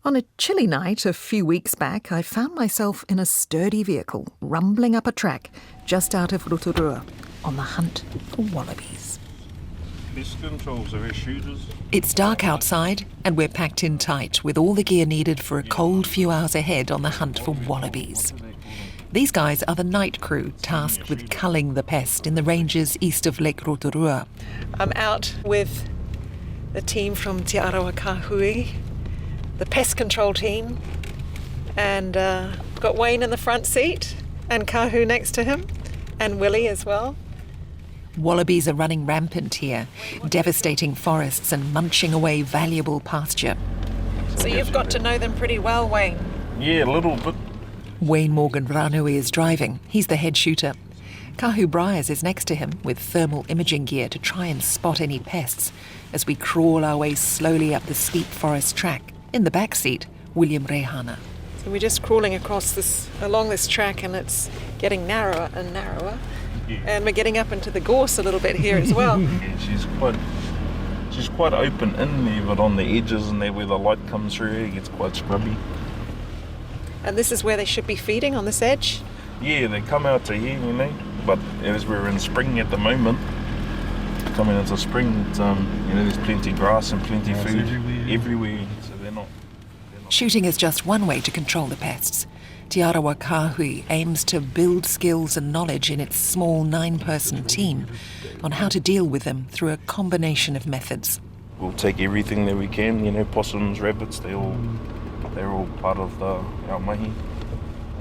On a chilly night a few weeks back, I found myself in a sturdy vehicle, rumbling up a track just out of Rotorua, on the hunt for wallabies. Pest controls, are shooters. It's dark outside and we're packed in tight with all the gear needed for a cold few hours ahead on the hunt for wallabies. These guys are the night crew tasked with culling the pest in the ranges east of Lake Rotorua. I'm out with the team from Te Arawa Kahui, the pest control team, and got Wayne in the front seat and Kahu next to him, and Willie as well. Wallabies are running rampant here, devastating forests and munching away valuable pasture. So you've got to know them pretty well, Wayne? Yeah, a little bit. Wayne Morgan Ranui is driving. He's the head shooter. Kahu Bryars is next to him with thermal imaging gear to try and spot any pests as we crawl our way slowly up the steep forest track. In the back seat, William Rehana. So we're just crawling along this track, and it's getting narrower and narrower. Yeah. And we're getting up into the gorse a little bit here as well. Yeah, she's quite open in there, but on the edges and there where the light comes through, it gets quite scrubby. And this is where they should be feeding, on this edge? Yeah, they come out to here, but as we're in spring at the moment, coming into spring, it's, there's plenty of grass and plenty of food everywhere, so they're not. Shooting is just one way to control the pests. Te Arawa Kahui aims to build skills and knowledge in its small 9-person team on how to deal with them through a combination of methods. We'll take everything that we can, possums, rabbits, they're all part of our mahi.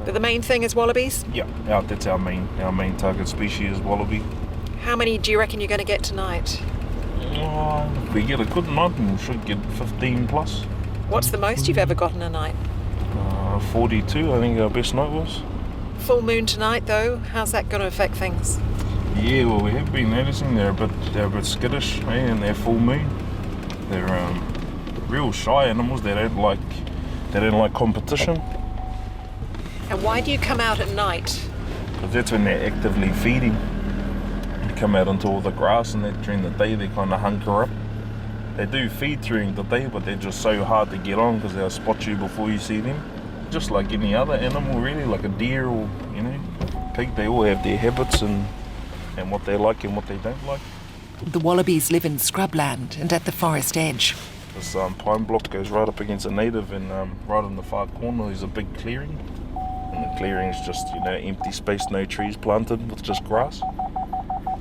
But the main thing is wallabies? Yeah, that's our main target species is wallaby. How many do you reckon you're going to get tonight? If we get a good night, we should get 15 plus. What's the most you've ever gotten a night? 42, I think our best night was. Full moon tonight, though. How's that going to affect things? Yeah, well, we have been noticing they're a bit skittish, and they're full moon. They're real shy animals. They don't like competition. And why do you come out at night? Because that's when they're actively feeding. You come out into all the grass, and during the day they kind of hunker up. They do feed during the day, but they're just so hard to get on because they'll spot you before you see them. Just like any other animal, really, like a deer or, pig, they all have their habits and what they like and what they don't like. The wallabies live in scrubland and at the forest edge. This pine block goes right up against a native, and right in the far corner there's a big clearing. And the clearing's just, empty space, no trees planted, with just grass.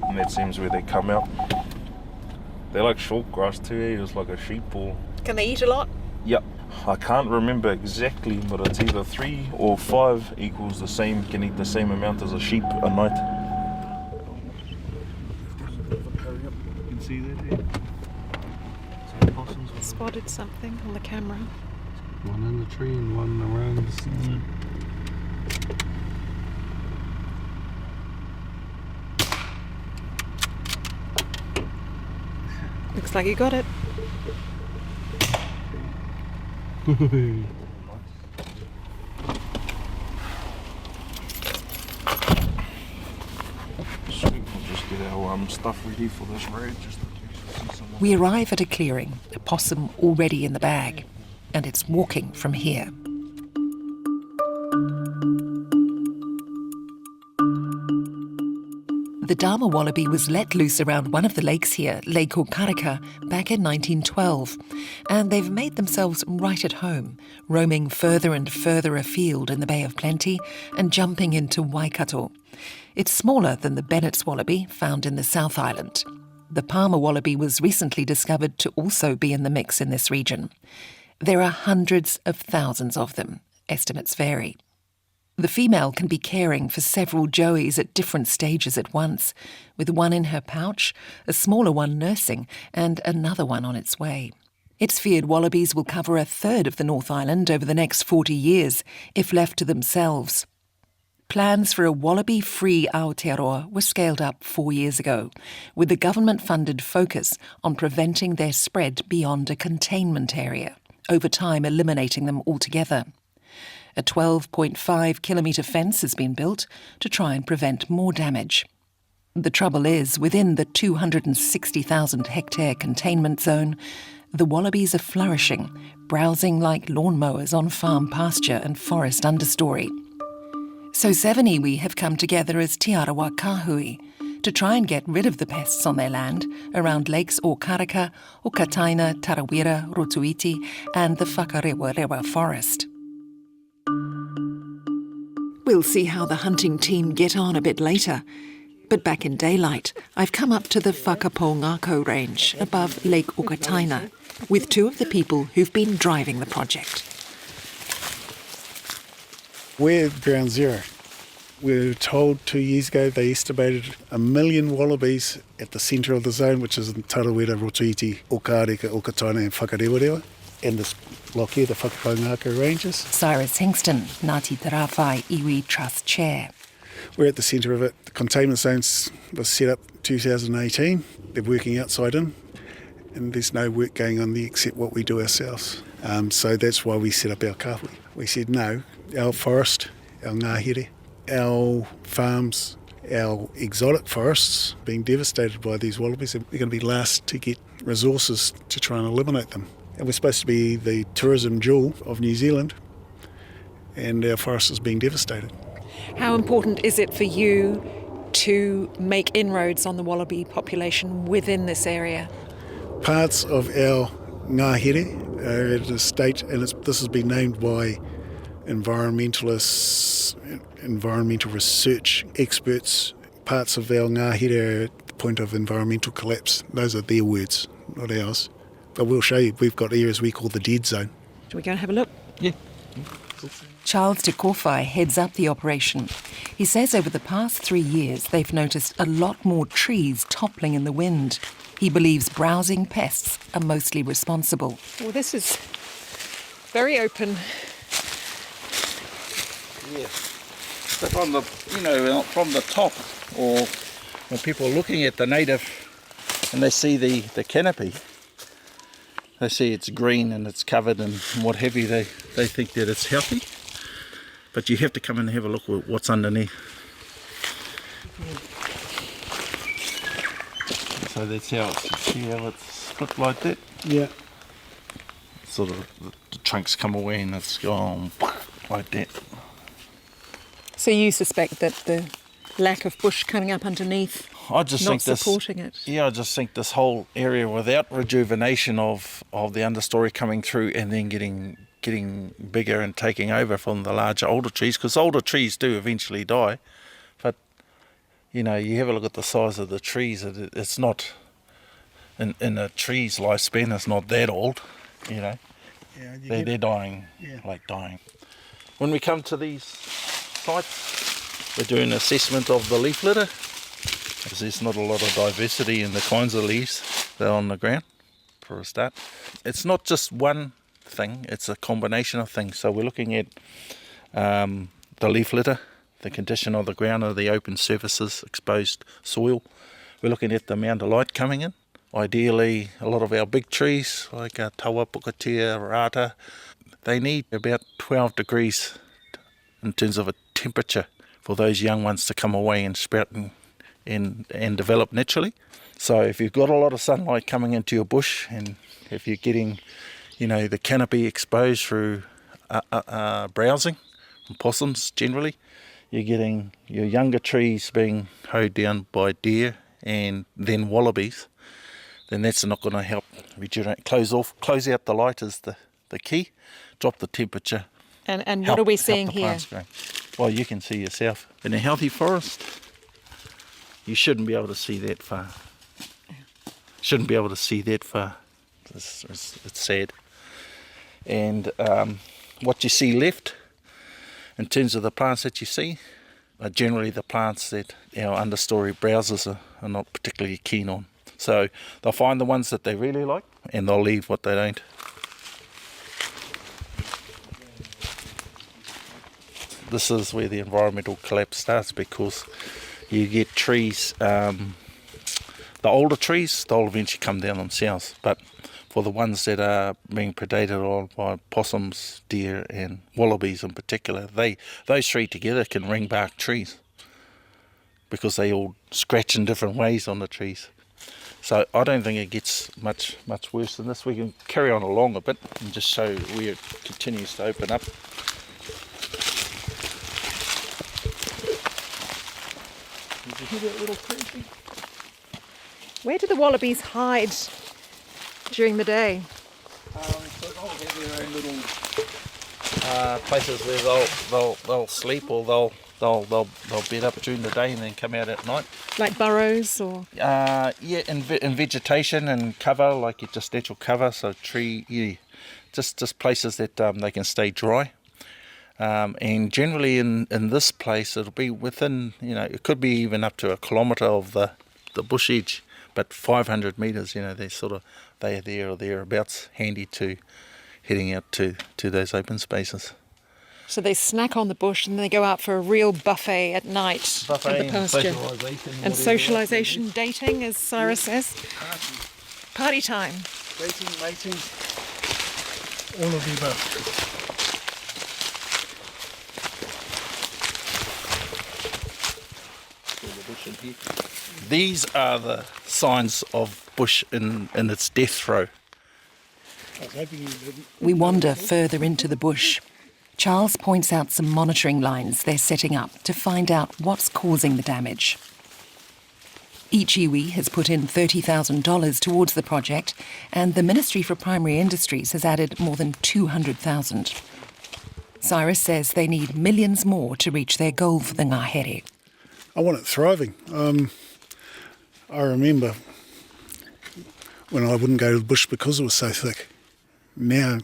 And that seems where they come out. They like short grass too, just like a sheep or... Can they eat a lot? Yep. I can't remember exactly, but it's either 3 or 5 equals the same, can eat the same amount as a sheep a night. You can see that there. Spotted something on the camera. One in the tree and one around the sea. Looks like you got it. Just get our stuff ready for this road. We arrive at a clearing, a possum already in the bag, and it's walking from here. The Dharma wallaby was let loose around one of the lakes here, Lake Okarika, back in 1912, and they've made themselves right at home, roaming further and further afield in the Bay of Plenty and jumping into Waikato. It's smaller than the Bennett's wallaby found in the South Island. The Palmer wallaby was recently discovered to also be in the mix in this region. There are hundreds of thousands of them. Estimates vary. The female can be caring for several joeys at different stages at once, with one in her pouch, a smaller one nursing, and another one on its way. It's feared wallabies will cover a third of the North Island over the next 40 years, if left to themselves. Plans for a wallaby-free Aotearoa were scaled up 4 years ago, with the government-funded focus on preventing their spread beyond a containment area, over time eliminating them altogether. A 12.5-kilometre fence has been built to try and prevent more damage. The trouble is, within the 260,000-hectare containment zone, the wallabies are flourishing, browsing like lawnmowers on farm pasture and forest understory. So Savaniwi have come together as Te Arawa Kahui to try and get rid of the pests on their land around lakes Okaraka, Okataina, Tarawera, Rotuiti and the Whakarewarewa forest. We'll see how the hunting team get on a bit later. But back in daylight, I've come up to the Whakapōngako range above Lake Okataina with two of the people who've been driving the project. We're ground zero. We were told 2 years ago they estimated 1 million wallabies at the centre of the zone, which is in Tarawera, Rotuiti, Okareka, Okataina and Whakarewarewa, and this block here, the Whakapōngako Ranges. Cyrus Hingston, Ngāti Te Rāwhai Iwi Trust Chair. We're at the centre of it. The containment zones was set up 2018. They're working outside in, and there's no work going on there except what we do ourselves. So that's why we set up our kahui. We said no, our forest, our ngahere, our farms, our exotic forests being devastated by these wallabies, and we're going to be last to get resources to try and eliminate them. And we're supposed to be the tourism jewel of New Zealand, and our forest is being devastated. How important is it for you to make inroads on the wallaby population within this area? Parts of our ngahere are at a state, and this has been named by environmentalists, environmental research experts, parts of our ngahere are at the point of environmental collapse. Those are their words, not ours. But we'll show you, we've got areas we call the dead zone. Shall we go and have a look? Yeah. Charles Te Kōwhai heads up the operation. He says over the past 3 years they've noticed a lot more trees toppling in the wind. He believes browsing pests are mostly responsible. Well, this is very open. Yeah. So from the, from the top, or when people are looking at the native and they see the canopy, they see it's green and it's covered and what have you, they think that it's healthy. But you have to come and have a look at what's underneath. So that's how it's split like that. Yeah. Sort of the trunks come away and it's gone like that. So you suspect that the lack of bush coming up underneath, I just not think this, supporting it? Yeah, I just think this whole area without rejuvenation of the understory coming through and then getting bigger and taking over from the larger older trees, because older trees do eventually die, but you have a look at the size of the trees, it's not in a tree's lifespan, it's not that old, Yeah, they're dying, Yeah. like dying. When we come to these sites, we're doing an assessment of the leaf litter, because there's not a lot of diversity in the kinds of leaves that are on the ground, for a start. It's not just one thing, it's a combination of things. So we're looking at the leaf litter, the condition of the ground, of the open surfaces, exposed soil. We're looking at the amount of light coming in. Ideally, a lot of our big trees, like tawa, pukatea, rata, they need about 12 degrees in terms of a temperature for those young ones to come away and sprout and develop naturally. So if you've got a lot of sunlight coming into your bush, and if you're getting the canopy exposed through browsing, and possums generally, you're getting your younger trees being hoed down by deer and then wallabies, then that's not going to help regenerate. Close out the light is the key, drop the temperature. And what are we seeing here? Well, you can see yourself. In a healthy forest, you shouldn't be able to see that far. Shouldn't be able to see that far. It's sad. And what you see left, in terms of the plants that you see, are generally the plants that our understory browsers are not particularly keen on. So they'll find the ones that they really like, and they'll leave what they don't. This is where the environmental collapse starts, because you get trees, the older trees, they'll eventually come down themselves, but for the ones that are being predated on by possums, deer and wallabies in particular, those three together can ring bark trees, because they all scratch in different ways on the trees. So I don't think it gets much worse than this. We can carry on along a bit and just show where it continues to open up. Did you hear that little creepy? Where do the wallabies hide during the day? So they'll have their own little places where they'll sleep, or they'll bed up during the day and then come out at night. Like burrows or? Yeah, in vegetation and cover, like just natural cover, so tree, yeah, just places that they can stay dry. And generally in this place, it'll be within, it could be even up to 1 kilometre of the bush edge, but 500 metres, they are there or thereabouts, handy to heading out to those open spaces. So they snack on the bush and they go out for a real buffet at night at the pasture. And socialisation, dating, as Cyrus says. Party time. Dating, mating, all of the above. These are the signs of bush in its death throw. We wander further into the bush. Charles points out some monitoring lines they're setting up to find out what's causing the damage. Each iwi has put in $30,000 towards the project, and the Ministry for Primary Industries has added more than $200,000. Cyrus says they need millions more to reach their goal for the ngahere. I want it thriving. I remember when I wouldn't go to the bush because it was so thick. Now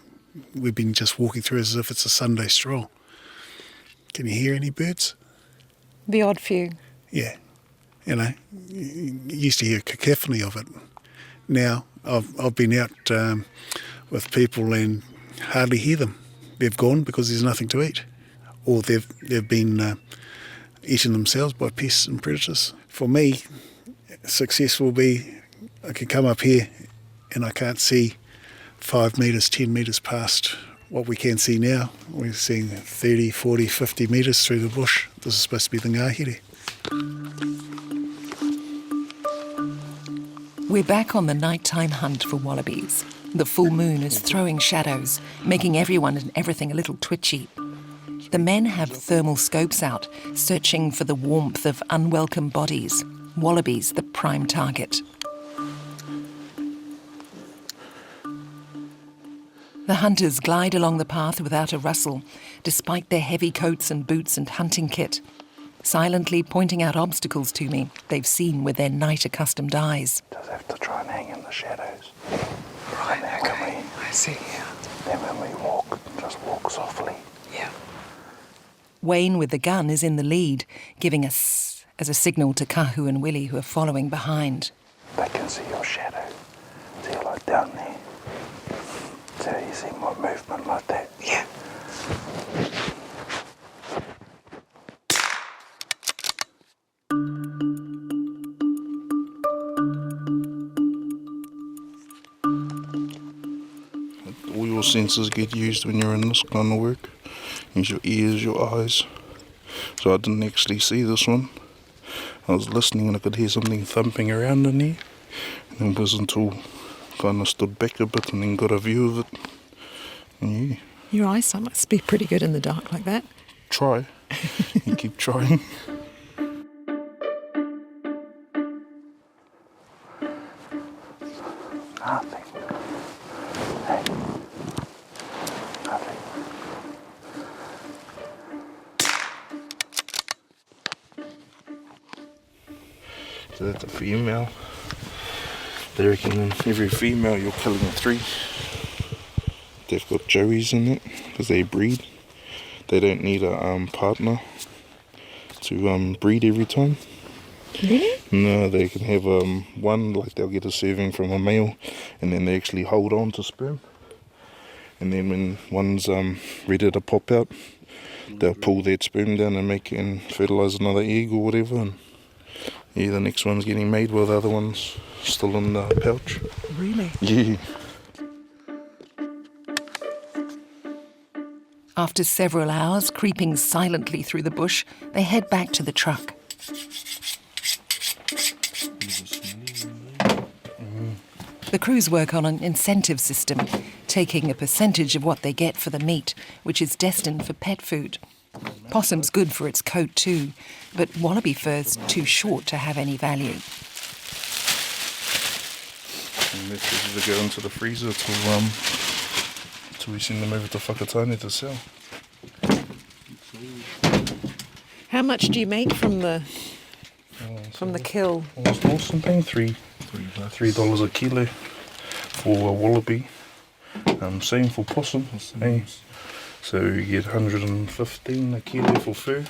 we've been just walking through as if it's a Sunday stroll. Can you hear any birds? The odd few. Yeah. You used to hear a cacophony of it. Now I've been out with people and hardly hear them. They've gone because there's nothing to eat, or they've been eaten themselves by pests and predators. For me, success will be I can come up here and I can't see 5 metres, 10 metres past what we can see now. We're seeing 30, 40, 50 metres through the bush. This is supposed to be the ngahere. We're back on the nighttime hunt for wallabies. The full moon is throwing shadows, making everyone and everything a little twitchy. The men have thermal scopes out, searching for the warmth of unwelcome bodies. Wallabies the prime target. The hunters glide along the path without a rustle, despite their heavy coats and boots and hunting kit, silently pointing out obstacles to me they've seen with their night-accustomed eyes. Just have to try and hang in the shadows. Right, okay, I see, yeah. Then when we walk, just walk softly. Yeah. Wayne with the gun is in the lead, giving us as a signal to Kahu and Willie, who are following behind. They can see your shadow. See you like down there. So you see my movement like that? Yeah. All your senses get used when you're in this kind of work. Use your ears, your eyes. So I didn't actually see this one. I was listening and I could hear something thumping around in there. And it wasn't until I kind of stood back a bit and then got a view of it. And yeah. Your eyesight must be pretty good in the dark like that. Try. You keep trying. Nothing. Hey. Nothing. So that's a female. They reckon in every female you're killing 3. They've got joeys in it because they breed. They don't need a partner to breed every time. Really? No, they can have one, like they'll get a serving from a male, and then they actually hold on to sperm. And then when one's ready to pop out, they'll pull that sperm down and make and fertilise another egg or whatever. And yeah, the next one's getting made while the other one's still in the pouch. Really? Yeah. After several hours creeping silently through the bush, they head back to the truck. The crews work on an incentive system, taking a percentage of what they get for the meat, which is destined for pet food. Possum's good for its coat too, but wallaby fur's too short to have any value. And this is to go into the freezer till we send them over to Whakatane to sell. How much do you make from the kill? Almost more something, $3 a kilo for a wallaby. Same for possum. So you get 115 a kilo for fur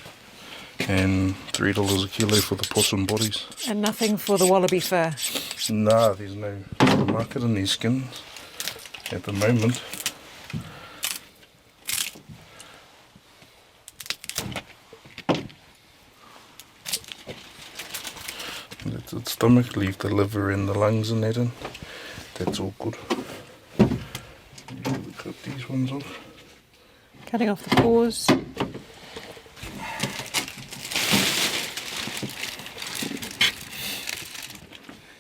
and $3 a kilo for the possum bodies. And nothing for the wallaby fur? Nah, there's no market in these skins at the moment. That's its stomach, leave the liver and the lungs and that in. That's all good. Cut these ones off. Cutting off the paws.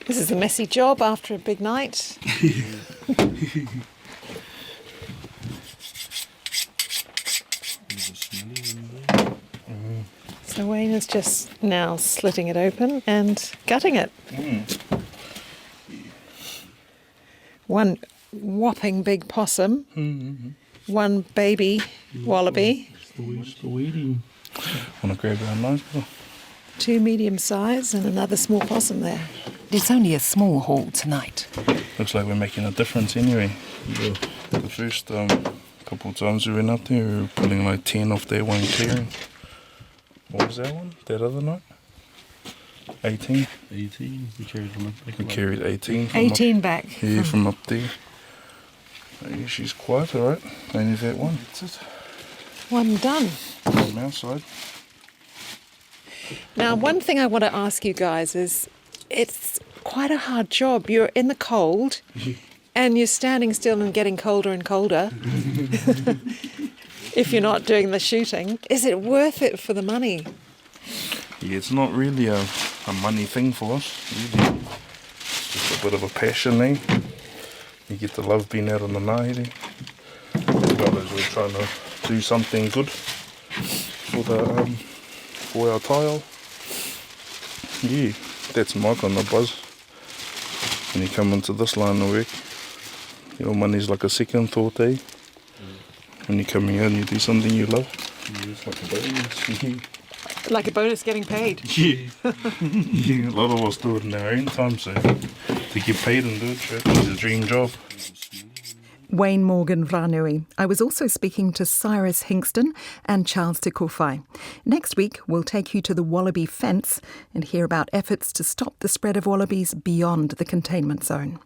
This is a messy job after a big night. So Wayne is just now slitting it open and gutting it. One whopping big possum, one baby wallaby, Still eating. Want to grab our knife? two medium size and another small possum there. It's only a small haul tonight. Looks like we're making a difference anyway. Yeah. The first couple of times we went up there, we were pulling like 10 off that one clearing. What was that one? That other night? 18? 18. We carried them up. We carried 18. 18 up, back. Yeah, from up there. Yeah, she's quite alright. Only that one. That's it. One done. On our side. Now, one thing I want to ask you guys is, it's quite a hard job. You're in the cold and you're standing still and getting colder and colder. If you're not doing the shooting, is it worth it for the money? Yeah, it's not really a money thing for us, really. It's just a bit of a passion, eh? You get to love being out on the nahere. As well as we're trying to do something good for our tile. Yeah, that's Mike on the buzz. When you come into this line of work, your money's like a second thought, eh? When you're coming out and you do something you love. Yeah, it's like a bonus. Like a bonus getting paid. Yeah. Yeah, a lot of us do it in our own time, so to get paid and do it, it's a dream job. Wayne Morgan Ranui. I was also speaking to Cyrus Hinkston and Charles Te Kowhai. Next week, we'll take you to the wallaby fence and hear about efforts to stop the spread of wallabies beyond the containment zone.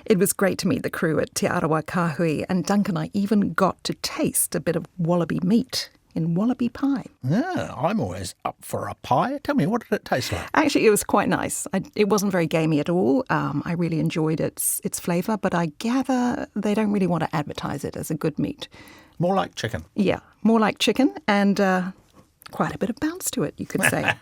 It was great to meet the crew at Te Arawa Kahui, and Duncan and I even got to taste a bit of wallaby meat in wallaby pie. Yeah, I'm always up for a pie. Tell me, what did it taste like? Actually, it was quite nice. It wasn't very gamey at all. I really enjoyed its flavour, but I gather they don't really want to advertise it as a good meat. More like chicken. Yeah, more like chicken and quite a bit of bounce to it, you could say.